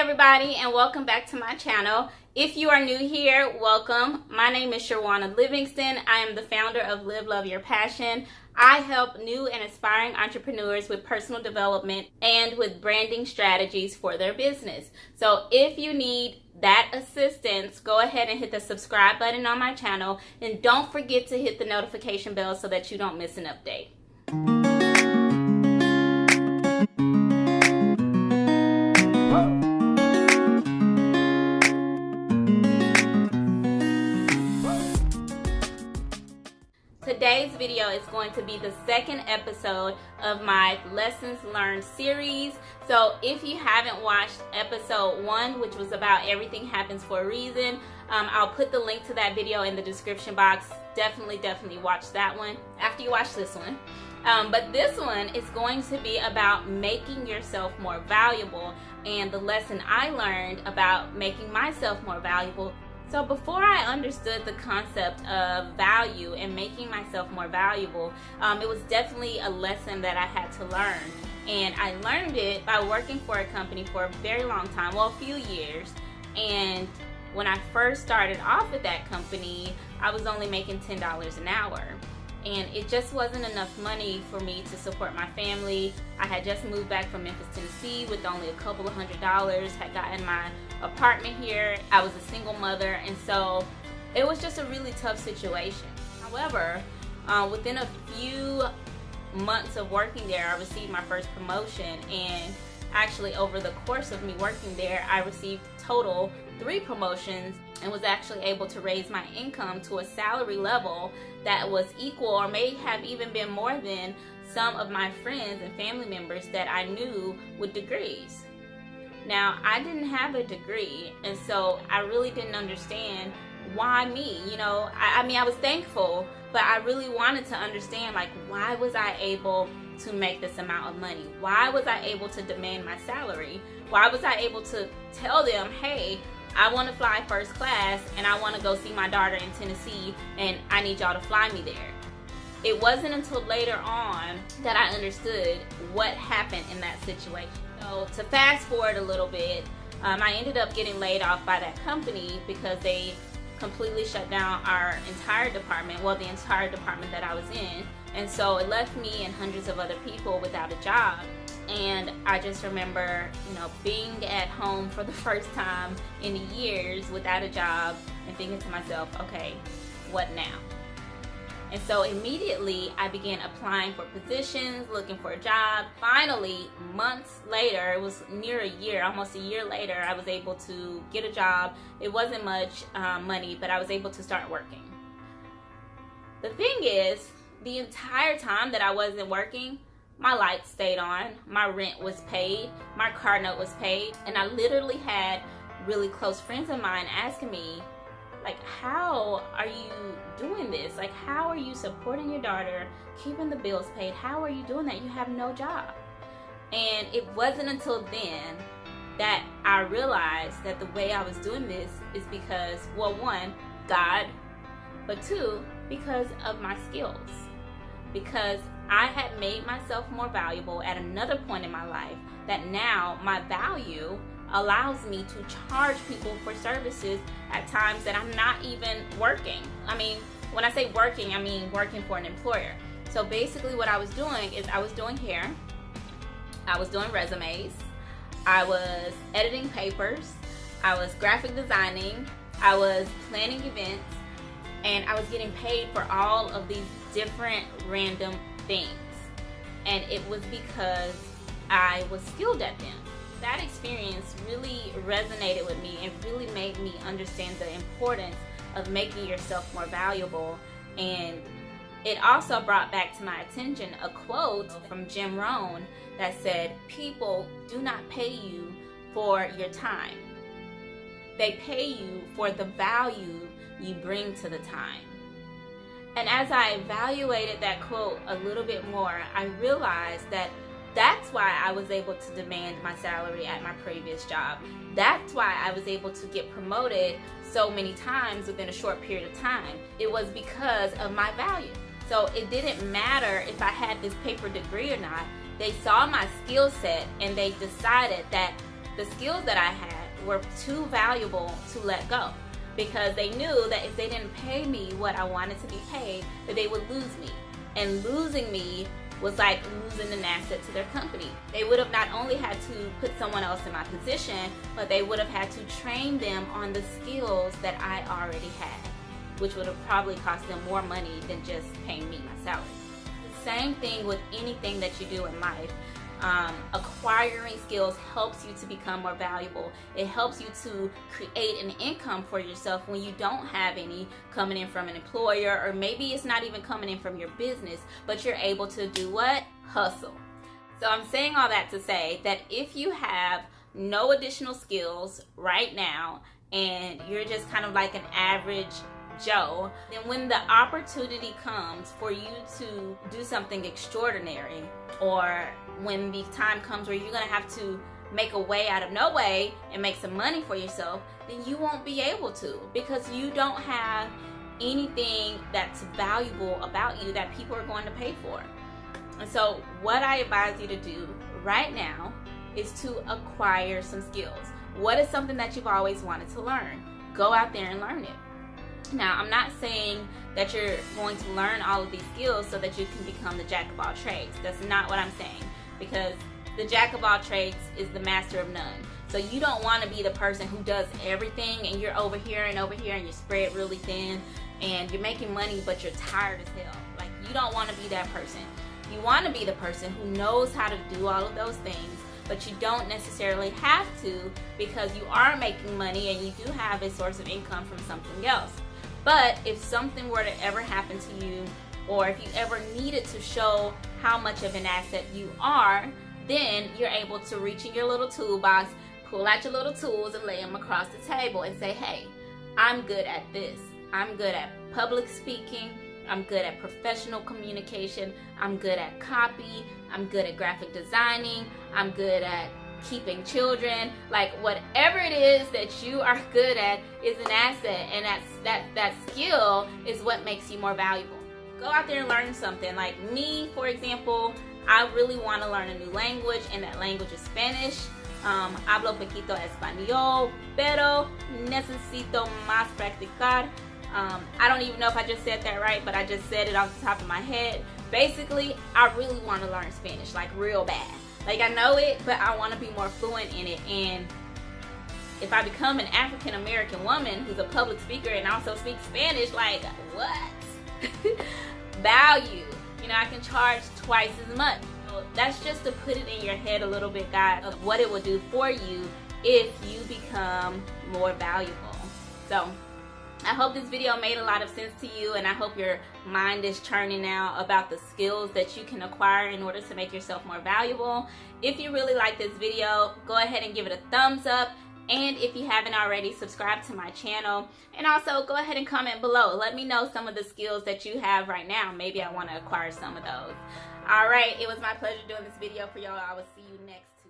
everybody, and welcome back to my channel. If you are new here, welcome. My name is Shawana Livingston. I am the founder of Live Love Your Passion. I help new and aspiring entrepreneurs with personal development and with branding strategies for their business. So if you need that assistance, go ahead and hit the subscribe button on my channel, and don't forget to hit the notification bell so that you don't miss an update. Today's video is going to be the second episode of my Lessons Learned series. So if you haven't watched episode 1, which was about everything happens for a reason, I'll put the link to that video in the description box. Definitely watch that one after you watch this one. But this one is going to be about making yourself more valuable, and the lesson I learned about making myself more valuable. So before I understood the concept of value and making myself more valuable, it was definitely a lesson that I had to learn. And I learned it by working for a company for a very long time, well, a few years. And when I first started off with that company, I was only making $10 an hour. And it just wasn't enough money for me to support my family. I had just moved back from Memphis, Tennessee with only a couple of $100s, had gotten my apartment here. I was a single mother, and so it was just a really tough situation. However, within a few months of working there, I received my first promotion, and actually over the course of me working there, I received total 3 promotions and was actually able to raise my income to a salary level that was equal or may have even been more than some of my friends and family members that I knew with degrees. Now, I didn't have a degree, and so I really didn't understand why me. I mean, I was thankful, but I really wanted to understand, like, why was I able to make this amount of money? Why was I able to demand my salary? Why was I able to tell them, hey, I want to fly first class and I want to go see my daughter in Tennessee and I need y'all to fly me there? It wasn't until later on that I understood what happened in that situation. So to fast forward a little bit, I ended up getting laid off by that company because they completely shut down our entire department, well, the entire department that I was in. And so it left me and hundreds of other people without a job. And I just remember, being at home for the first time in years without a job and thinking to myself, okay, what now? And so immediately I began applying for positions, looking for a job. Finally, months later, it was near a year, almost a year later, I was able to get a job. It wasn't much money, but I was able to start working. The thing is, the entire time that I wasn't working, my lights stayed on, my rent was paid, my car note was paid, and I literally had really close friends of mine asking me, like, how are you doing this? Like, how are you supporting your daughter, keeping the bills paid? How are you doing that? You have no job. And it wasn't until then that I realized that the way I was doing this is because, well, 1, God, but 2, because of my skills. Because I had made myself more valuable at another point in my life, that now my value allows me to charge people for services at times that I'm not even working. I mean, when I say working, I mean working for an employer. So basically what I was doing is I was doing hair, I was doing resumes, I was editing papers, I was graphic designing, I was planning events, and I was getting paid for all of these different random things. And it was because I was skilled at them. That experience really resonated with me and really made me understand the importance of making yourself more valuable. And it also brought back to my attention a quote from Rohn that said, people do not pay you for your time. They pay you for the value you bring to the time. And as I evaluated that quote a little bit more, I realized that that's why I was able to demand my salary at my previous job. That's why I was able to get promoted so many times within a short period of time. It was because of my value. So it didn't matter if I had this paper degree or not. They saw my skill set and they decided that the skills that I had were too valuable to let go, because they knew that if they didn't pay me what I wanted to be paid, that they would lose me. And losing me was like losing an asset to their company. They would have not only had to put someone else in my position, but they would have had to train them on the skills that I already had, which would have probably cost them more money than just paying me my salary. The same thing with anything that you do in life. Acquiring skills helps you to become more valuable. It helps you to create an income for yourself when you don't have any coming in from an employer, or maybe it's not even coming in from your business, but you're able to do what? Hustle. So I'm saying all that to say that if you have no additional skills right now and you're just kind of like an average Joe, then when the opportunity comes for you to do something extraordinary, or when the time comes where you're going to have to make a way out of no way and make some money for yourself, then you won't be able to, because you don't have anything that's valuable about you that people are going to pay for. And so what I advise you to do right now is to acquire some skills. What is something that you've always wanted to learn? Go out there and learn it. Now, I'm not saying that you're going to learn all of these skills so that you can become the jack of all trades. That's not what I'm saying, because the jack of all trades is the master of none. So you don't want to be the person who does everything and you're over here and you're spread really thin and you're making money but you're tired as hell. Like, you don't want to be that person. You want to be the person who knows how to do all of those things, but you don't necessarily have to, because you are making money and you do have a source of income from something else. But if something were to ever happen to you, or if you ever needed to show how much of an asset you are, then you're able to reach in your little toolbox, pull out your little tools and lay them across the table and say, hey, I'm good at this. I'm good at public speaking. I'm good at professional communication. I'm good at copy. I'm good at graphic designing. I'm good at keeping children. Like, whatever it is that you are good at is an asset, and that skill is what makes you more valuable. Go out there and learn something. Like me, for example, I really want to learn a new language, and that language is Spanish. Hablo poquito español, pero necesito más practicar. I don't even know if I just said that right, but I just said it off the top of my head. Basically, I really want to learn Spanish, like real bad. Like, I know it, but I want to be more fluent in it. And if I become an African American woman who's a public speaker and also speaks Spanish, like, what? Value. You know, I can charge twice as much. So that's just to put it in your head a little bit, guys, of what it will do for you if you become more valuable. So I hope this video made a lot of sense to you, and I hope your mind is churning now about the skills that you can acquire in order to make yourself more valuable. If you really like this video, go ahead and give it a thumbs up. And if you haven't already, subscribe to my channel. And also go ahead and comment below. Let me know some of the skills that you have right now. Maybe I want to acquire some of those. All right, it was my pleasure doing this video for y'all. I will see you next time.